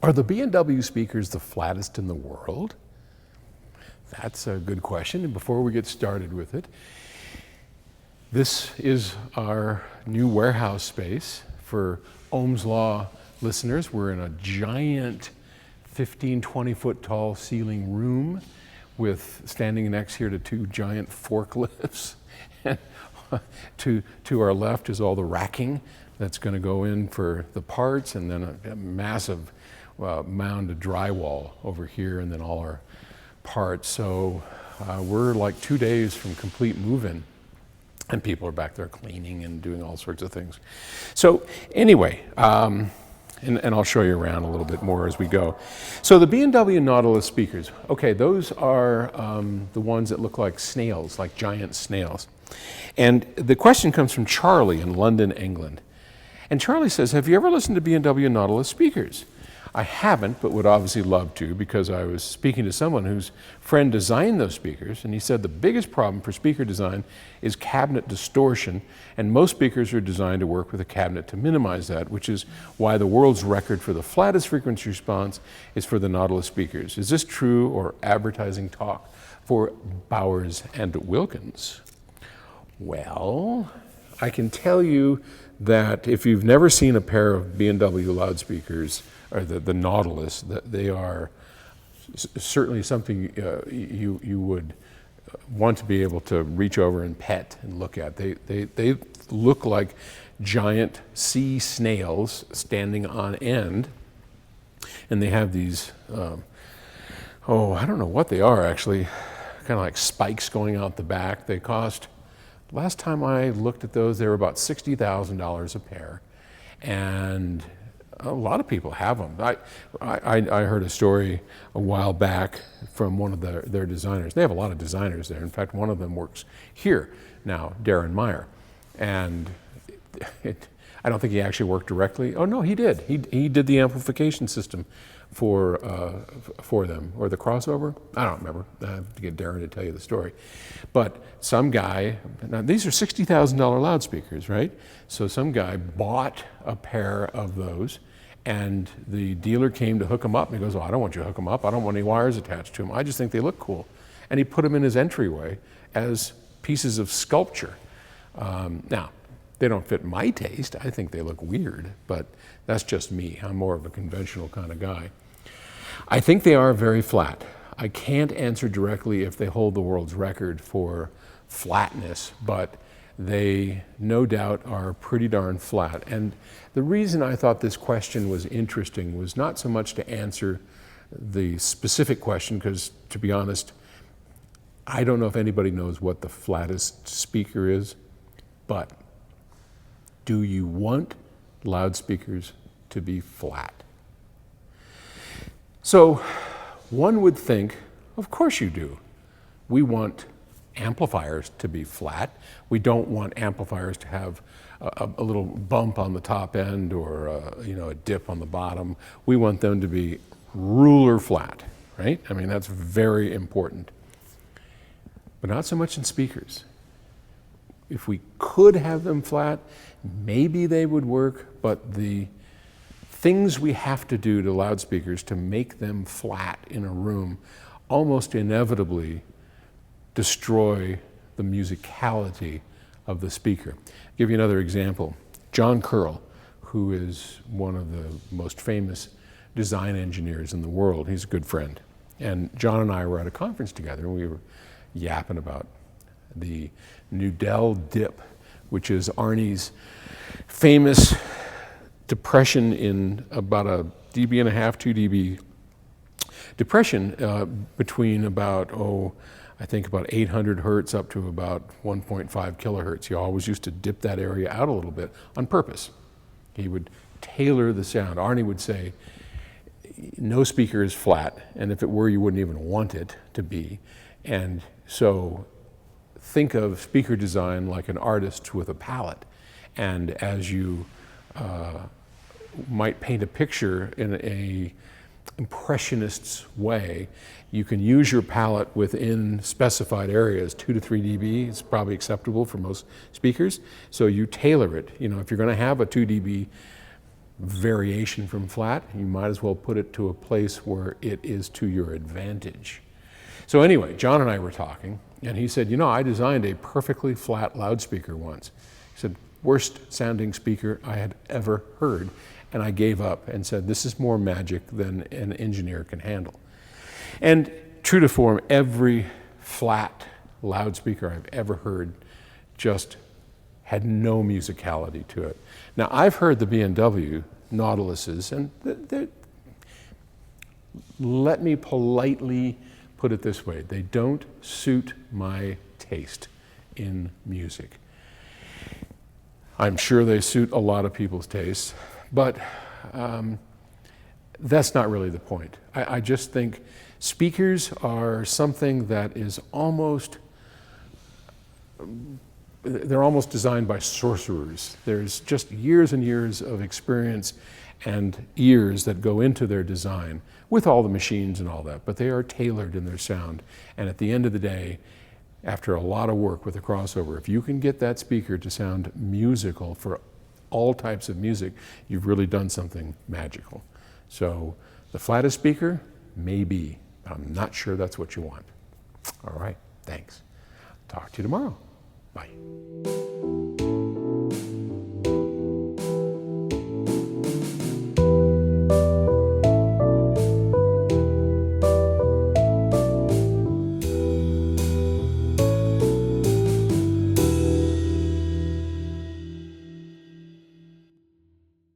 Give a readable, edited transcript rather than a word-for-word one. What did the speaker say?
Are the B&W speakers the flattest in the world? That's a good question. And before we get started with it, this is our new warehouse space for Ohm's Law listeners. We're in a giant 15, 20 foot tall ceiling room with standing next here to two giant forklifts. And to our left is all the racking that's going to go in for the parts, and then a massive mound of drywall over here, and then all our parts. So we're like 2 days from complete move-in, and people are back there cleaning and doing all sorts of things. So anyway, and I'll show you around a little bit more as we go. So the B&W Nautilus speakers, okay, those are the ones that look like snails, like giant snails. And the question comes from Charlie in London, England. And Charlie says, have you ever listened to B&W Nautilus speakers? I haven't, but would obviously love to, because I was speaking to someone whose friend designed those speakers, and he said the biggest problem for speaker design is cabinet distortion, and most speakers are designed to work with a cabinet to minimize that, which is why the world's record for the flattest frequency response is for the Nautilus speakers. Is this true or advertising talk for Bowers and Wilkins? Well, I can tell you that if you've never seen a pair of B&W loudspeakers, or the Nautilus, that they are certainly something you would want to be able to reach over and pet and look at. They look like giant sea snails standing on end, and they have these, I don't know what they are actually, kind of like spikes going out the back. They cost, last time I looked at those, they were about $60,000 a pair, and a lot of people have them. I heard a story a while back from one of their designers. They have a lot of designers there. In fact, one of them works here now, Darren Meyer. And I don't think he actually worked directly. Oh no, he did. He did the amplification system for them, or the crossover. I don't remember. I have to get Darren to tell you the story. But some guy, now these are $60,000 loudspeakers, right? So some guy bought a pair of those, and the dealer came to hook them up, and he goes, oh, I don't want you to hook them up. I don't want any wires attached to them. I just think they look cool. And he put them in his entryway as pieces of sculpture. Now, they don't fit my taste. I think they look weird, but that's just me. I'm more of a conventional kind of guy. I think they are very flat. I can't answer directly if they hold the world's record for flatness, but they no doubt are pretty darn flat. And the reason I thought this question was interesting was not so much to answer the specific question, because to be honest, I don't know if anybody knows what the flattest speaker is, but do you want loudspeakers to be flat? So one would think, of course you do. We want amplifiers to be flat. We don't want amplifiers to have a little bump on the top end, or a dip on the bottom. We want them to be ruler flat, right? I mean, that's very important. But not so much in speakers. If we could have them flat, maybe they would work, but the things we have to do to loudspeakers to make them flat in a room almost inevitably destroy the musicality of the speaker. I'll give you another example. John Curl, who is one of the most famous design engineers in the world, he's a good friend. And John and I were at a conference together, and we were yapping about the Nudell dip, which is Arnie's famous depression in about a dB and a half, 2 dB depression between about, I think about 800 hertz up to about 1.5 kilohertz. He always used to dip that area out a little bit on purpose. He would tailor the sound. Arnie would say, no speaker is flat, and if it were, you wouldn't even want it to be. And so think of speaker design like an artist with a palette. And as you might paint a picture in a impressionist's way, you can use your palette within specified areas. 2 to 3 dB is probably acceptable for most speakers. So you tailor it. If you're going to have a 2 dB variation from flat, you might as well put it to a place where it is to your advantage. So anyway, John and I were talking, and he said, you know, I designed a perfectly flat loudspeaker once. He said, worst sounding speaker I had ever heard. And I gave up and said, this is more magic than an engineer can handle. And true to form, every flat loudspeaker I've ever heard just had no musicality to it. Now, I've heard the B&W Nautiluses, and let me politely put it this way, they don't suit my taste in music. I'm sure they suit a lot of people's tastes, but that's not really the point. I just think speakers are something that is almost, they're almost designed by sorcerers. There's just years and years of experience and ears that go into their design with all the machines and all that, but they are tailored in their sound. And at the end of the day, after a lot of work with a crossover, if you can get that speaker to sound musical for all types of music, you've really done something magical. So the flattest speaker, maybe, but I'm not sure that's what you want. All right, thanks. Talk to you tomorrow. Bye.